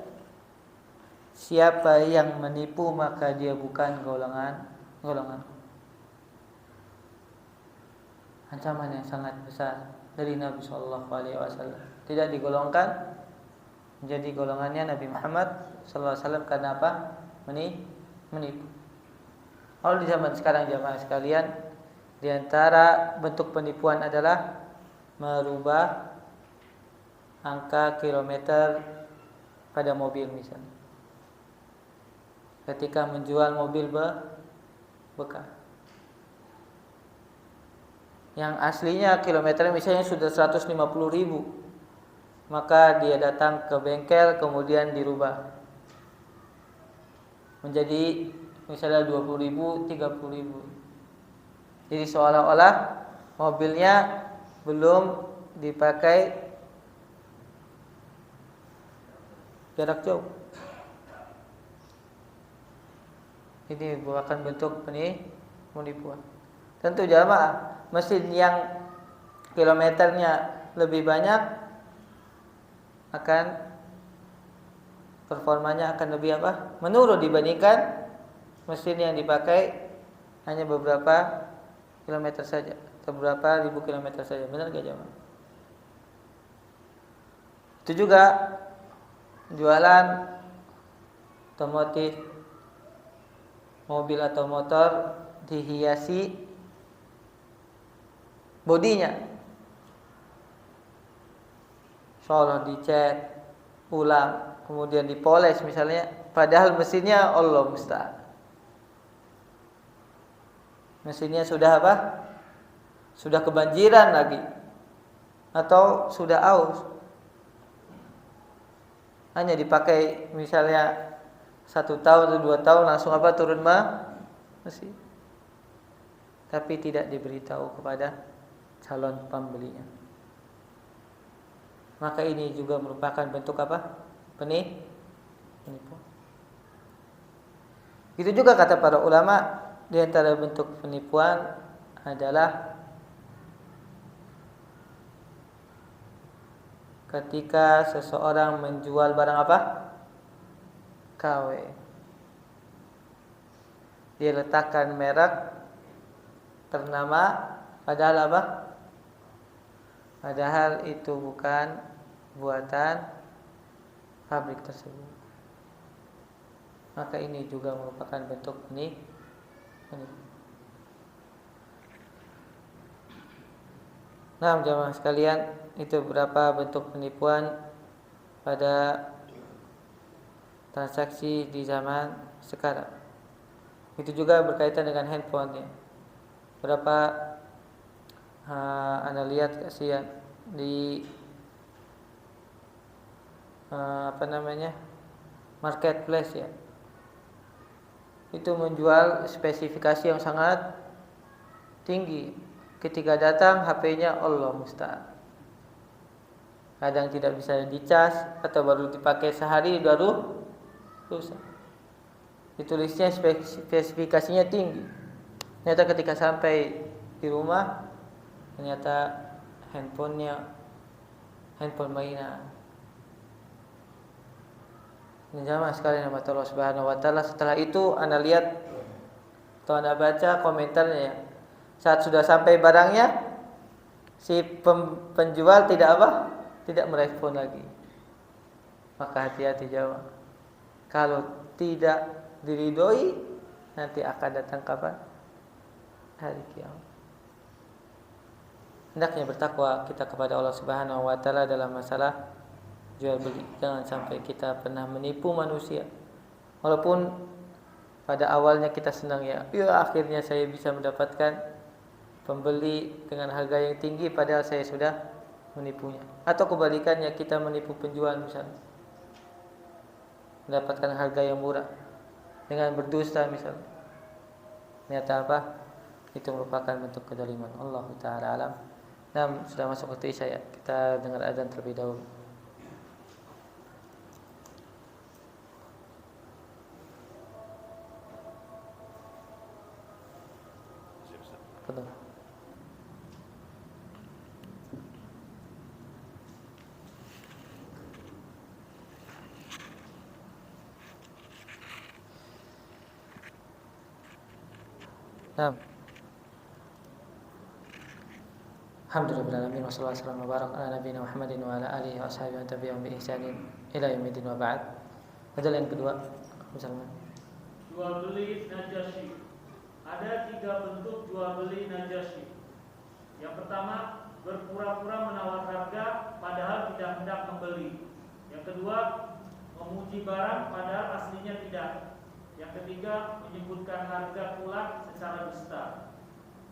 Siapa yang menipu maka dia bukan golongan. Ancaman yang sangat besar dari Nabi Shallallahu Alaihi Wasallam. Tidak digolongkan menjadi golongannya Nabi Muhammad Sallallahu Alaihi Wasallam karena apa? Menipu. Kalau di zaman sekarang jamaah sekalian, di antara bentuk penipuan adalah merubah angka kilometer pada mobil misalnya. Ketika menjual mobil bekas, yang aslinya kilometernya misalnya sudah 150.000, maka dia datang ke bengkel kemudian dirubah menjadi misalnya 20.000, 30.000. Jadi seolah-olah mobilnya belum dipakai jarak jauh. Ini merupakan bentuk penipuan. Tentu jamaah, mesin yang kilometernya lebih banyak akan performanya akan lebih apa? Menurun dibandingkan mesin yang dipakai hanya beberapa kilometer saja atau beberapa ribu kilometer saja. Benar gak jamaah? Itu juga jualan otomotif, mobil atau motor dihiasi bodinya, seolah dicat ulang kemudian dipoles misalnya, padahal mesinnya Allah musta'an, mesinnya sudah apa? Sudah kebanjiran lagi atau sudah aus, hanya dipakai misalnya 1 tahun atau 2 tahun langsung apa? Turun mesin, tapi tidak diberitahu kepada calon pembelinya. Maka ini juga merupakan bentuk apa? Penipu. Itu juga kata para ulama, di antara bentuk penipuan adalah ketika seseorang menjual barang apa? KW. Dia letakkan merek ternama, padahal apa? Padahal itu bukan buatan pabrik tersebut. Maka ini juga merupakan bentuk penipu. Nah, jamaah sekalian, itu beberapa bentuk penipuan pada transaksi di zaman sekarang. Itu juga berkaitan dengan handphone ya. Berapa Anda lihat kasihan di marketplace ya, itu menjual spesifikasi yang sangat tinggi. Ketika datang HP-nya Allah musta'an, kadang tidak bisa dicas atau baru dipakai sehari baru rusak. Ditulisnya spesifikasinya tinggi, ternyata ketika sampai di rumah ternyata handphone mainan. Jamaah sekalian yang Allah Subhanahu wa taala, setelah itu Anda lihat atau Anda baca komentarnya ya. Saat sudah sampai barangnya, si penjual tidak merespon lagi. Maka hati-hati jamaah. Kalau tidak diridhoi, nanti akan datang kapan? Hari kiamat. Hendaknya bertakwa kita kepada Allah Subhanahu wa taala dalam masalah jual beli. Jangan sampai kita pernah menipu manusia. Walaupun pada awalnya kita senang ya akhirnya saya bisa mendapatkan pembeli dengan harga yang tinggi padahal saya sudah menipunya. Atau kebalikannya, kita menipu penjual misalnya, mendapatkan harga yang murah dengan berdusta misalnya. Ternyata apa? Itu merupakan bentuk kezaliman. Allah Ta'ala alam Nah, sudah masuk waktu Isya ya. Kita dengar azan terlebih dahulu. Betul. Nah. Alhamdulillahirabbil alamin wassalatu wassalamu ala nabiyina Muhammadin wa ala alihi wa ashabihi wa tabi'ahum bi ihsanin ila yaumil wa ba'd. Adalah yang kedua, misalnya jual beli Najasyi. Ada 3 bentuk jual beli Najasyi. Yang pertama, berpura-pura menawar harga padahal tidak hendak membeli. Yang kedua, memuji barang padahal aslinya tidak. Yang ketiga, menyebutkan harga pula secara dusta.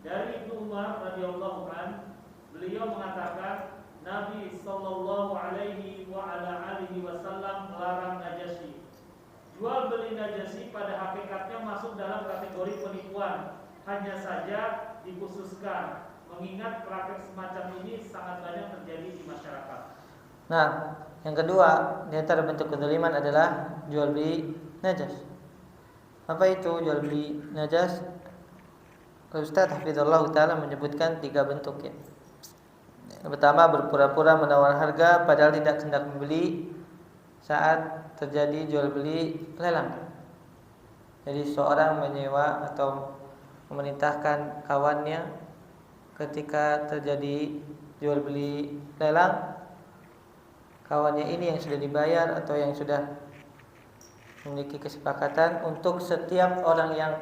Dari Ibnu Umar radhiyallahu anhu, beliau mengatakan Nabi sallallahu alaihi wa ala alihi wasallam melarang Najasyi. Jual beli Najasyi pada hakikatnya masuk dalam kategori penipuan, hanya saja dikhususkan mengingat praktek semacam ini sangat banyak terjadi di masyarakat. Nah, yang kedua di antara bentuk kezaliman adalah jual beli najas. Apa itu jual beli najas? Ustaz Hafizullah Ta'ala menyebutkan 3 bentuk ya. Yang pertama, berpura-pura menawar harga padahal tidak hendak membeli saat terjadi jual beli lelang. Jadi seorang menyewa atau memerintahkan kawannya ketika terjadi jual beli lelang, kawannya ini yang sudah dibayar atau yang sudah memiliki kesepakatan untuk setiap orang yang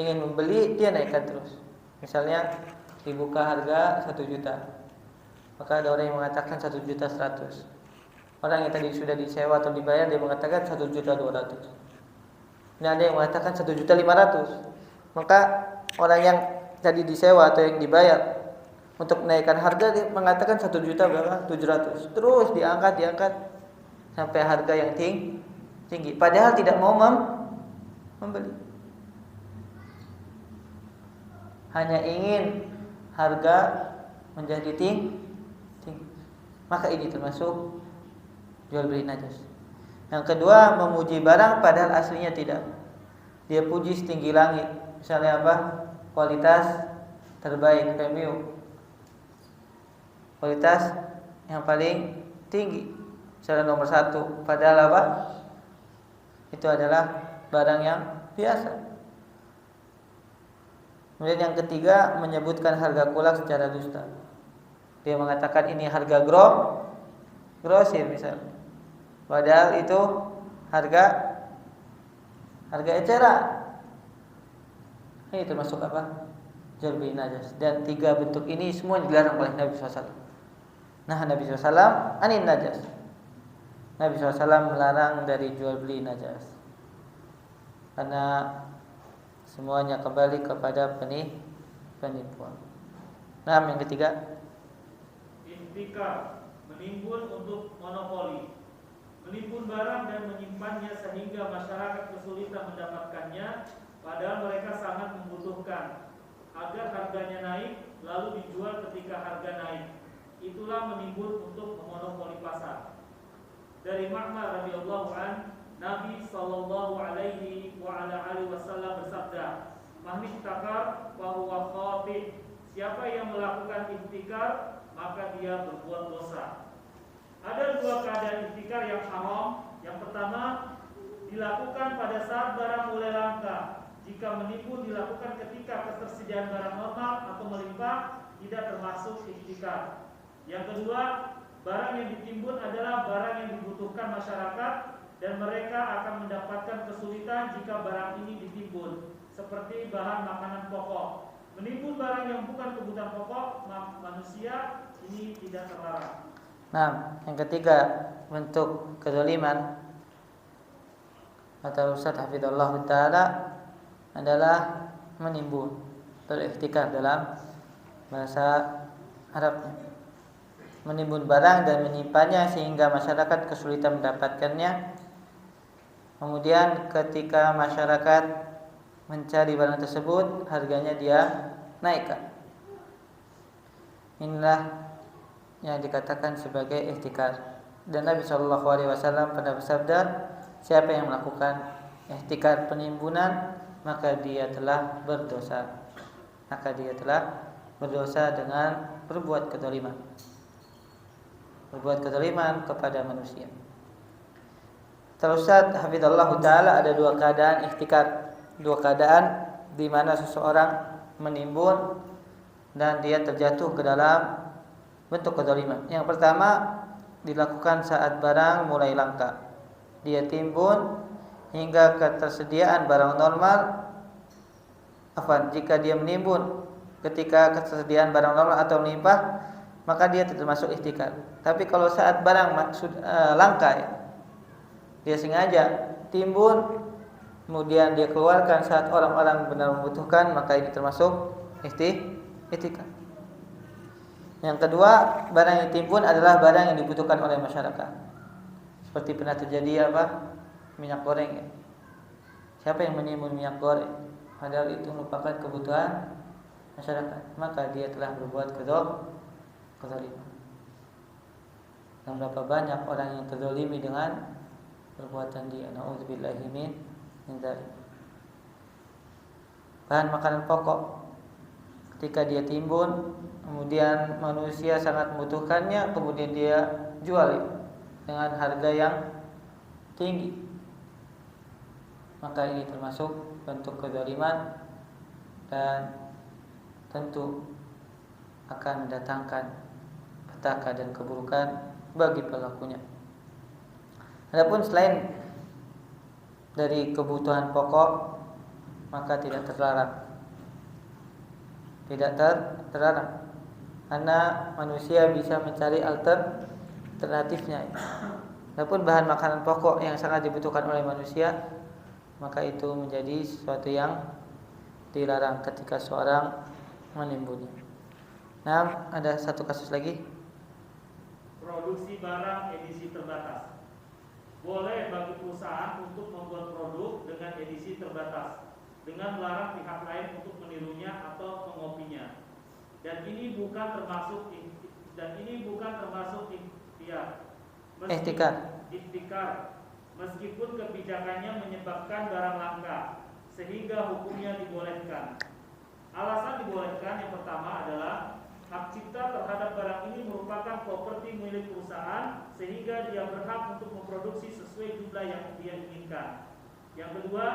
ingin membeli dia naikkan terus. Misalnya dibuka harga 1 juta, maka ada orang yang mengatakan 1.100.000. Orang yang tadi sudah disewa atau dibayar dia mengatakan 1.200.000. Ini ada yang mengatakan 1.500.000. Maka orang yang tadi disewa atau yang dibayar untuk menaikkan harga dia mengatakan 1.700.000. Terus diangkat sampai harga yang tinggi. Padahal tidak mau membeli. Hanya ingin harga menjadi tinggi. Maka ini termasuk jual beli najas. Yang kedua, memuji barang padahal aslinya tidak. Dia puji setinggi langit. Misalnya apa? Kualitas terbaik, premium. Kualitas yang paling tinggi. Misalnya nomor 1. Padahal apa? Itu adalah barang yang biasa. Kemudian yang ketiga, menyebutkan harga kulak secara dusta. Dia mengatakan ini harga grosir misalnya. Padahal itu harga eceran. Ini termasuk apa? Jual beli najas. Dan 3 bentuk ini semua dilarang oleh Nabi SAW. Nah, Nabi SAW anin najas. Nabi SAW melarang dari jual beli najas. Karena semuanya kembali kepada penipuan. Nah, yang ketiga, ihtikar, menimbun untuk monopoli, menimbun barang dan menyimpannya sehingga masyarakat kesulitan mendapatkannya, padahal mereka sangat membutuhkan, agar harganya naik lalu dijual ketika harga naik. Itulah menimbun untuk memonopoli pasar. Dari Ma'mar radhiyallahu an, Nabi sallallahu alaihi wa ala alihi wasallam bersabda, "Man ihtakar fa huwa khati." Siapa yang melakukan ihtikar maka dia berbuat dosa. Ada 2 keadaan ihtikar yang haram. Yang pertama, dilakukan pada saat barang mulai langka. Jika menipu dilakukan ketika ketersediaan barang normal atau melimpah, tidak termasuk ihtikar. Yang kedua, barang yang ditimbun adalah barang yang dibutuhkan masyarakat dan mereka akan mendapatkan kesulitan jika barang ini ditimbun, seperti bahan makanan pokok. Menimbun barang yang bukan kebutuhan pokok manusia ini tidak terlarang. Nah, yang ketiga bentuk kezaliman kata Ustaz Hafizullah Ta'ala adalah menimbun atau ihtikar dalam bahasa Arabnya. Menimbun barang dan menyimpannya sehingga masyarakat kesulitan mendapatkannya. Kemudian ketika masyarakat mencari barang tersebut, harganya dia naikkan. Inilah yang dikatakan sebagai ihtikar. Dan Nabi Shallallahu Alaihi Wasallam pernah bersabda, siapa yang melakukan ihtikar penimbunan, maka dia telah berdosa. Maka dia telah berdosa dengan berbuat kezaliman. Berbuat kezaliman kepada manusia. Terus hafizallahu taala, ada dua keadaan ihtikar. Dua keadaan di mana seseorang menimbun dan dia terjatuh ke dalam bentuk kezaliman. Yang pertama dilakukan saat barang mulai langka. Dia timbun hingga ketersediaan barang normal. Jika dia menimbun ketika ketersediaan barang normal atau melimpah, maka dia tidak masuk ihtikar. Tapi kalau saat barang langka, dia sengaja timbun kemudian dia keluarkan saat orang-orang benar membutuhkan, maka ini termasuk ihtikar. Yang kedua, barang yang ditimbun adalah barang yang dibutuhkan oleh masyarakat. Seperti pernah terjadi minyak goreng ya. Siapa yang menimbun minyak goreng padahal itu merupakan kebutuhan masyarakat, maka dia telah berbuat kezaliman. Dan berapa banyak orang yang terzalimi dengan perbuatan dia. Nauzubillahi min dzalik. Bahan makanan pokok ketika dia timbun, kemudian manusia sangat membutuhkannya, kemudian dia jual dengan harga yang tinggi, maka ini termasuk bentuk kezaliman dan tentu akan mendatangkan petaka dan keburukan bagi pelakunya. Adapun selain dari kebutuhan pokok, maka tidak terlarang. Tidak terlarang karena manusia bisa mencari alternatifnya. Adapun bahan makanan pokok yang sangat dibutuhkan oleh manusia, maka itu menjadi sesuatu yang dilarang ketika seorang menimbunnya. Nah, ada satu kasus lagi. Produksi barang edisi terbatas. Boleh bagi perusahaan untuk membuat produk dengan edisi terbatas dengan melarang pihak lain untuk menirunya atau mengopinya. Dan ini bukan termasuk ihtikar. Meskipun kebijakannya menyebabkan barang langka sehingga hukumnya dibolehkan. Alasan dibolehkan yang pertama adalah hak cipta terhadap barang ini merupakan properti milik perusahaan sehingga dia berhak untuk memproduksi sesuai jumlah yang dia inginkan. Yang kedua,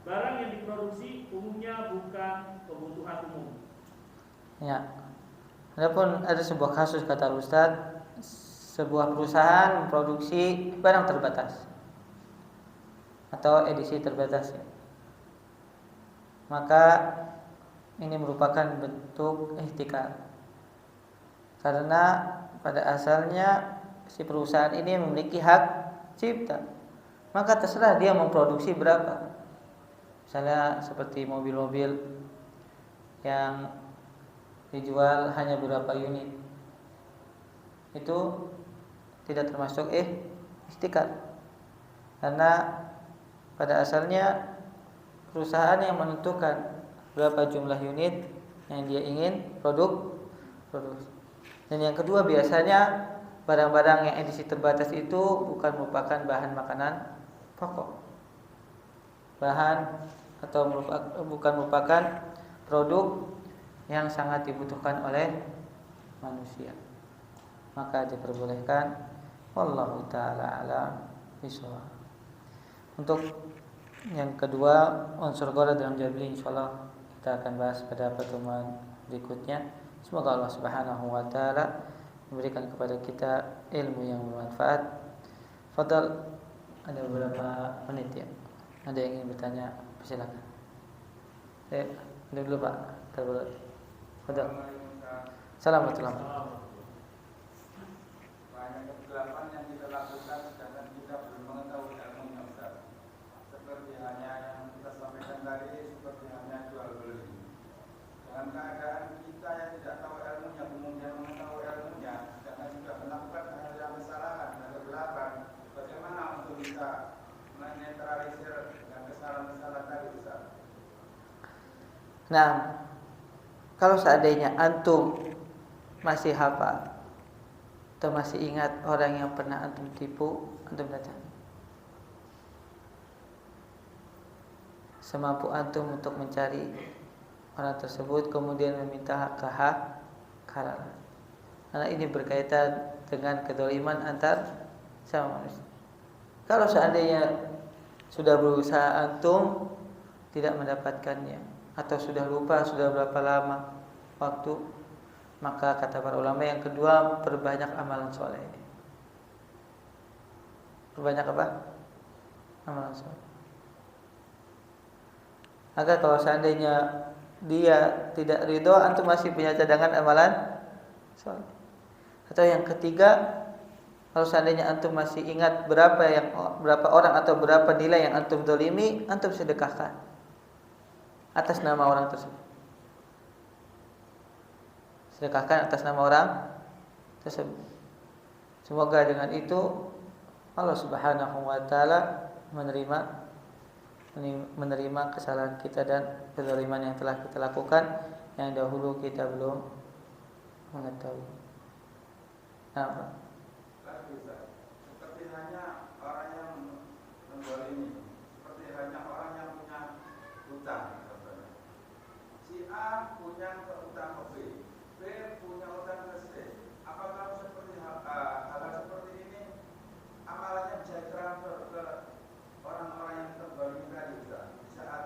barang yang diproduksi umumnya bukan kebutuhan umum. Ya. Adapun ada sebuah kasus, kata Ustaz, sebuah perusahaan memproduksi barang terbatas atau edisi terbatas, maka ini merupakan bentuk ihtikar. Karena pada asalnya si perusahaan ini memiliki hak cipta, maka terserah dia memproduksi berapa. Misalnya seperti mobil-mobil yang dijual hanya beberapa unit, itu tidak termasuk ihtikar. Karena pada asalnya perusahaan yang menentukan berapa jumlah unit yang dia ingin produksi. Dan yang kedua, biasanya barang-barang yang edisi terbatas itu bukan merupakan bahan makanan pokok, bukan merupakan produk yang sangat dibutuhkan oleh manusia, maka diperbolehkan. Wallahu ta'ala a'lam bishawab. Untuk yang kedua, unsur gharad dalam jabri, insyaallah kita akan bahas pada pertemuan berikutnya. Semoga Allah Subhanahu wa taala memberikan kepada kita ilmu yang bermanfaat. Fadal, ada beberapa menit ya. Ada yang ingin bertanya, silakan. Dulu Pak. Fadal. Assalamualaikum. Banyak kegelapan yang kita lakukan sedangkan kita belum mengetahui ilmunya, Ustaz. Seperti hanya yang kita sampaikan tadi, seperti hanya jual beli. Dengan keadaan kita yang tidak tahu ilmunya, kemudian mengetahui ilmunya, sedangkan sudah melakukan hal yang kesalahan dan kegelapan, bagaimana untuk kita menetralisir dengan kesalahan-kesalahan tadi, Ustaz? Nah, kalau seandainya antum masih hafal Atau masih ingat orang yang pernah antum tipu, antum datang. Semampu antum untuk mencari orang tersebut, kemudian meminta kehalalan. Karena ini berkaitan dengan kedzaliman antar sama manusia. Kalau seandainya sudah berusaha antum tidak mendapatkannya, atau sudah lupa sudah berapa lama waktu, maka kata para ulama yang kedua, perbanyak amalan soleh. Perbanyak apa? Amalan soleh. Agar kalau seandainya dia tidak ridho, antum masih punya cadangan amalan soleh. Atau yang ketiga, kalau seandainya antum masih ingat berapa orang atau berapa nilai yang antum zalimi, antum sedekahkan atas nama orang tersebut. Sedekahkan atas nama orang tersebut. Semoga dengan itu Allah Subhanahu wa taala menerima kesalahan kita dan kezaliman yang telah kita lakukan yang dahulu kita belum mengetahui. Nah, bisa. Seperti hanya orang yang menzalimi, seperti hanya orang yang punya hutang. Si A punya utang ke B, B punya utang ke C. Apakah seperti hal seperti ini amalannya bisa transfer ke orang-orang yang terzalimi tadi? Di saat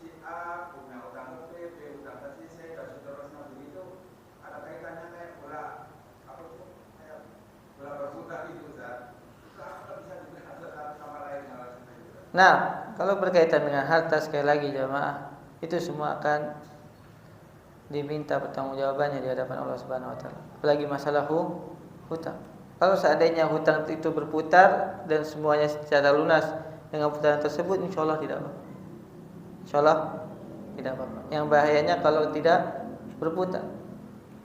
si A punya utang ke B, B utang ke C, dan seterusnya begitu, ada kaitannya kayak bola berputar itu, Ustaz. Itu bisa diberikan sama lain gitu. Nah, kalau berkaitan dengan harta, sekali lagi jamaah, itu semua akan diminta pertanggungjawabannya di hadapan Allah Subhanahu wa taala. Apalagi masalah hutang. Kalau seandainya hutang itu berputar dan semuanya secara lunas dengan putaran tersebut, insyaallah tidak apa-apa. Insyaallah tidak apa-apa. Yang bahayanya kalau tidak berputar.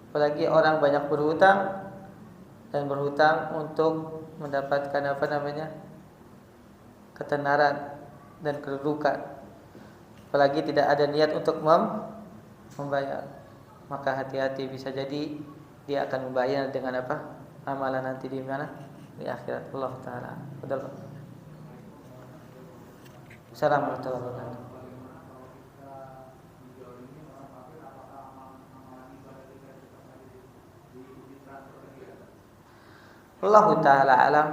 Apalagi orang banyak berhutang dan berhutang untuk mendapatkan ketenaran dan kedudukan. Apalagi tidak ada niat untuk membayar, maka hati-hati, bisa jadi dia akan membayar dengan apa? Amalan nanti di mana? Di akhirat. Allah taala. Assalamualaikum warahmatullahi wabarakatuh. Allah taala alam.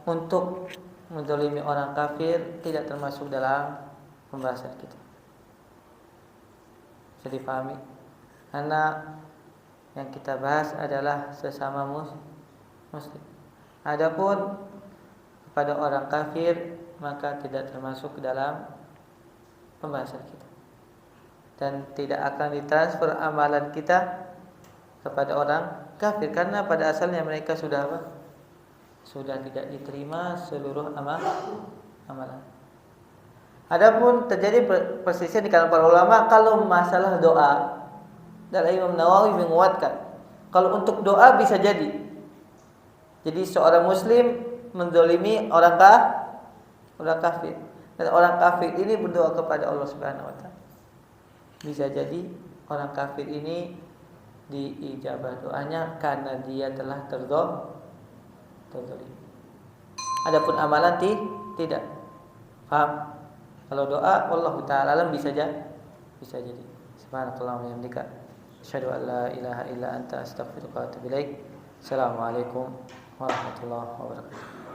Untuk menzalimi orang kafir tidak termasuk dalam pembahasan kita. Bisa dipahami? Karena yang kita bahas adalah sesama muslim. Adapun kepada orang kafir maka tidak termasuk ke dalam pembahasan kita. Dan tidak akan ditransfer amalan kita kepada orang kafir, karena pada asalnya mereka sudah apa? Sudah tidak diterima seluruh amalan. Adapun terjadi perselisihan di kalangan para ulama kalau masalah doa. Dan Imam Nawawi menguatkan kalau untuk doa bisa jadi. Jadi seorang muslim menzalimi orang kafir, dan orang kafir ini berdoa kepada Allah Subhanahu wa taala. Bisa jadi orang kafir ini diijabah doanya karena dia telah terzalim. Adapun amalan tidak. Paham? Kalau doa Allah taala alam bisa jadi. Subhanallah wa bihamdika, asyhadu an la ilaha illa anta, astaghfiruka wa atubu ilaik. Assalamualaikum warahmatullahi wabarakatuh.